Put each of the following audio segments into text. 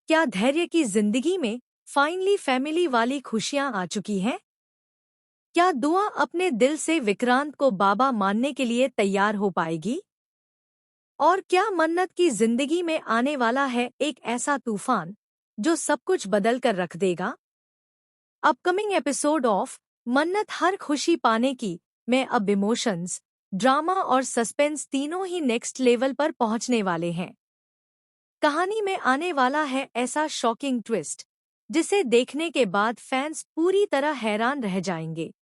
क्या धैर्य की जिंदगी में फाइनली फैमिली वाली खुशियां आ चुकी हैं? क्या दुआ अपने दिल से विक्रांत को बाबा मानने के लिए तैयार हो पाएगी? और क्या मन्नत की जिंदगी में आने वाला है एक ऐसा तूफान जो सब कुछ बदल कर रख देगा? अपकमिंग एपिसोड ऑफ मन्नत हर खुशी पाने की में अब इमोशंस, ड्रामा और सस्पेंस तीनों ही नेक्स्ट लेवल पर पहुंचने वाले हैं। कहानी में आने वाला है ऐसा शॉकिंग ट्विस्ट जिसे देखने के बाद फैंस पूरी तरह हैरान रह जाएंगे।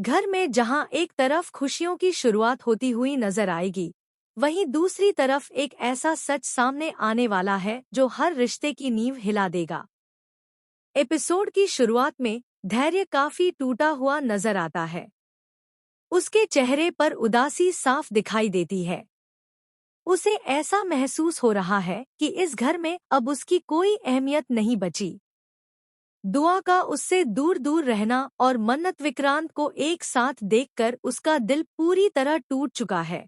घर में जहां एक तरफ खुशियों की शुरुआत होती हुई नजर आएगी, वहीं दूसरी तरफ एक ऐसा सच सामने आने वाला है जो हर रिश्ते की नींव हिला देगा। एपिसोड की शुरुआत में धैर्य काफी टूटा हुआ नजर आता है। उसके चेहरे पर उदासी साफ दिखाई देती है। उसे ऐसा महसूस हो रहा है कि इस घर में अब उसकी कोई अहमियत नहीं बची। दुआ का उससे दूर दूर रहना और मन्नत विक्रांत को एक साथ देखकर उसका दिल पूरी तरह टूट चुका है।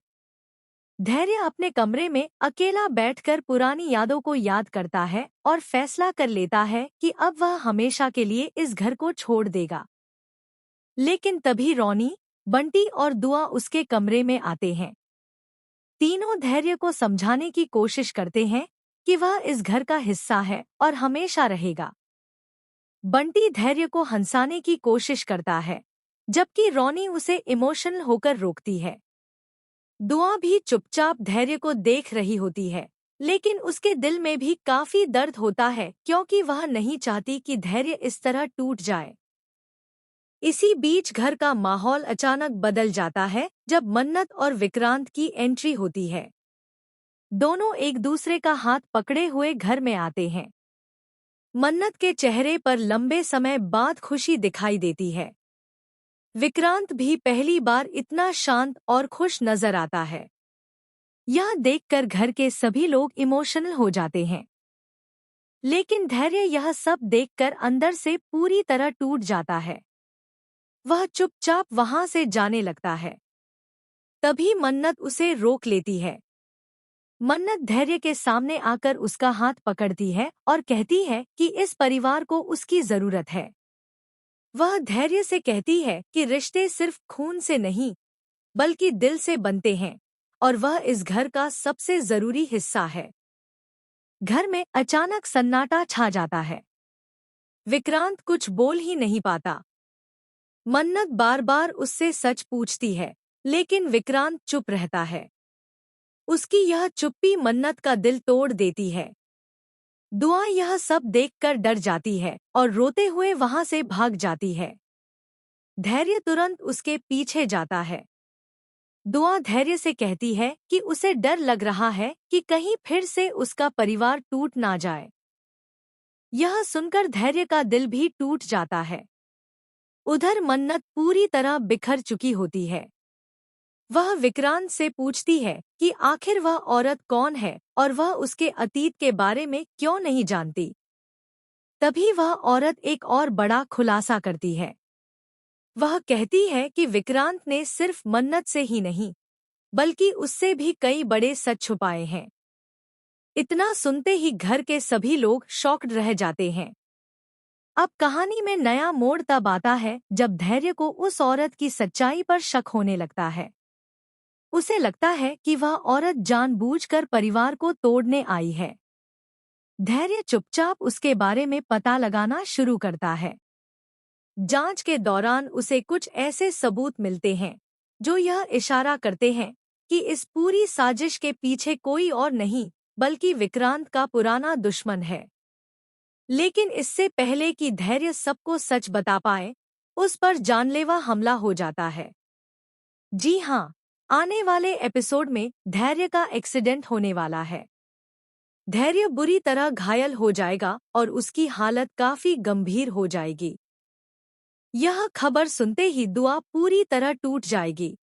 धैर्य अपने कमरे में अकेला बैठकर पुरानी यादों को याद करता है और फैसला कर लेता है कि अब वह हमेशा के लिए इस घर को छोड़ देगा। लेकिन तभी रोनी, बंटी और दुआ उसके कमरे में आते हैं। तीनों धैर्य को समझाने की कोशिश करते हैं कि वह इस घर का हिस्सा है और हमेशा रहेगा। बंटी धैर्य को हंसाने की कोशिश करता है, जबकि रोनी उसे इमोशनल होकर रोकती है। दुआ भी चुपचाप धैर्य को देख रही होती है, लेकिन उसके दिल में भी काफी दर्द होता है क्योंकि वह नहीं चाहती कि धैर्य इस तरह टूट जाए। इसी बीच घर का माहौल अचानक बदल जाता है जब मन्नत और विक्रांत की एंट्री होती है। दोनों एक दूसरे का हाथ पकड़े हुए घर में आते हैं। मन्नत के चेहरे पर लंबे समय बाद खुशी दिखाई देती है। विक्रांत भी पहली बार इतना शांत और खुश नजर आता है। यह देखकर घर के सभी लोग इमोशनल हो जाते हैं। लेकिन धैर्य यह सब देखकर अंदर से पूरी तरह टूट जाता है। वह चुपचाप वहां से जाने लगता है। तभी मन्नत उसे रोक लेती है। मन्नत धैर्य के सामने आकर उसका हाथ पकड़ती है और कहती है कि इस परिवार को उसकी जरूरत है। वह धैर्य से कहती है कि रिश्ते सिर्फ खून से नहीं, बल्कि दिल से बनते हैं और वह इस घर का सबसे जरूरी हिस्सा है। घर में अचानक सन्नाटा छा जाता है। विक्रांत कुछ बोल ही नहीं पाता। मन्नत बार बार उससे सच पूछती है, लेकिन विक्रांत चुप रहता है। उसकी यह चुप्पी मन्नत का दिल तोड़ देती है। दुआ यह सब देखकर डर जाती है और रोते हुए वहां से भाग जाती है। धैर्य तुरंत उसके पीछे जाता है। दुआ धैर्य से कहती है कि उसे डर लग रहा है कि कहीं फिर से उसका परिवार टूट ना जाए। यह सुनकर धैर्य का दिल भी टूट जाता है। उधर मन्नत पूरी तरह बिखर चुकी होती है। वह विक्रांत से पूछती है कि आखिर वह औरत कौन है और वह उसके अतीत के बारे में क्यों नहीं जानती। तभी वह औरत एक और बड़ा खुलासा करती है। वह कहती है कि विक्रांत ने सिर्फ मन्नत से ही नहीं, बल्कि उससे भी कई बड़े सच छुपाए हैं। इतना सुनते ही घर के सभी लोग शॉक्ड रह जाते हैं। अब कहानी में नया मोड़ तब आता है जब धैर्य को उस औरत की सच्चाई पर शक होने लगता है। उसे लगता है कि वह औरत जानबूझकर परिवार को तोड़ने आई है। धैर्य चुपचाप उसके बारे में पता लगाना शुरू करता है। जांच के दौरान उसे कुछ ऐसे सबूत मिलते हैं जो यह इशारा करते हैं कि इस पूरी साजिश के पीछे कोई और नहीं, बल्कि विक्रांत का पुराना दुश्मन है। लेकिन इससे पहले कि धैर्य सबको सच बता पाए, उस पर जानलेवा हमला हो जाता है। जी हाँ, आने वाले एपिसोड में धैर्य का एक्सीडेंट होने वाला है। धैर्य बुरी तरह घायल हो जाएगा और उसकी हालत काफी गंभीर हो जाएगी। यह खबर सुनते ही दुआ पूरी तरह टूट जाएगी।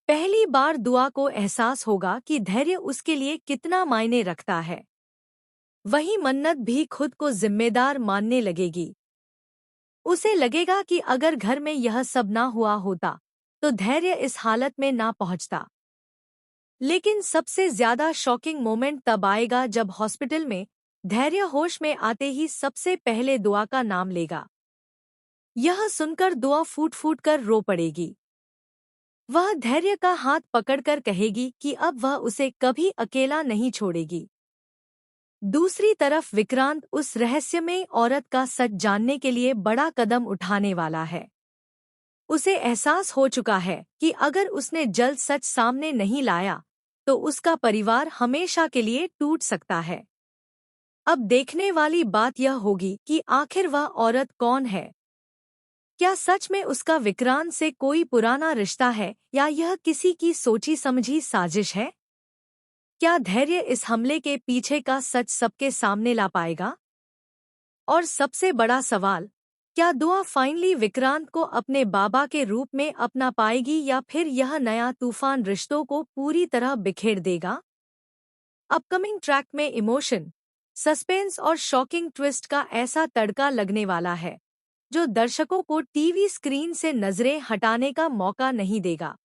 पहली बार दुआ को एहसास होगा कि धैर्य उसके लिए कितना मायने रखता है। वहीं मन्नत भी खुद को जिम्मेदार मानने लगेगी। उसे लगेगा कि अगर घर में यह सब ना हुआ होता तो धैर्य इस हालत में ना पहुंचता। लेकिन सबसे ज्यादा शॉकिंग मोमेंट तब आएगा जब हॉस्पिटल में धैर्य होश में आते ही सबसे पहले दुआ का नाम लेगा। यह सुनकर दुआ फूट फूट कर रो पड़ेगी। वह धैर्य का हाथ पकड़कर कहेगी कि अब वह उसे कभी अकेला नहीं छोड़ेगी। दूसरी तरफ विक्रांत उस रहस्यमयी औरत का सच जानने के लिए बड़ा कदम उठाने वाला है। उसे एहसास हो चुका है कि अगर उसने जल्द सच सामने नहीं लाया तो उसका परिवार हमेशा के लिए टूट सकता है। अब देखने वाली बात यह होगी कि आखिर वह औरत कौन है। क्या सच में उसका विक्रांत से कोई पुराना रिश्ता है या यह किसी की सोची समझी साजिश है? क्या धैर्य इस हमले के पीछे का सच सबके सामने ला पाएगा? और सबसे बड़ा सवाल, क्या दुआ फाइनली विक्रांत को अपने बाबा के रूप में अपना पाएगी या फिर यह नया तूफान रिश्तों को पूरी तरह बिखेर देगा? अपकमिंग ट्रैक में इमोशन, सस्पेंस और शॉकिंग ट्विस्ट का ऐसा तड़का लगने वाला है जो दर्शकों को टीवी स्क्रीन से नजरें हटाने का मौका नहीं देगा।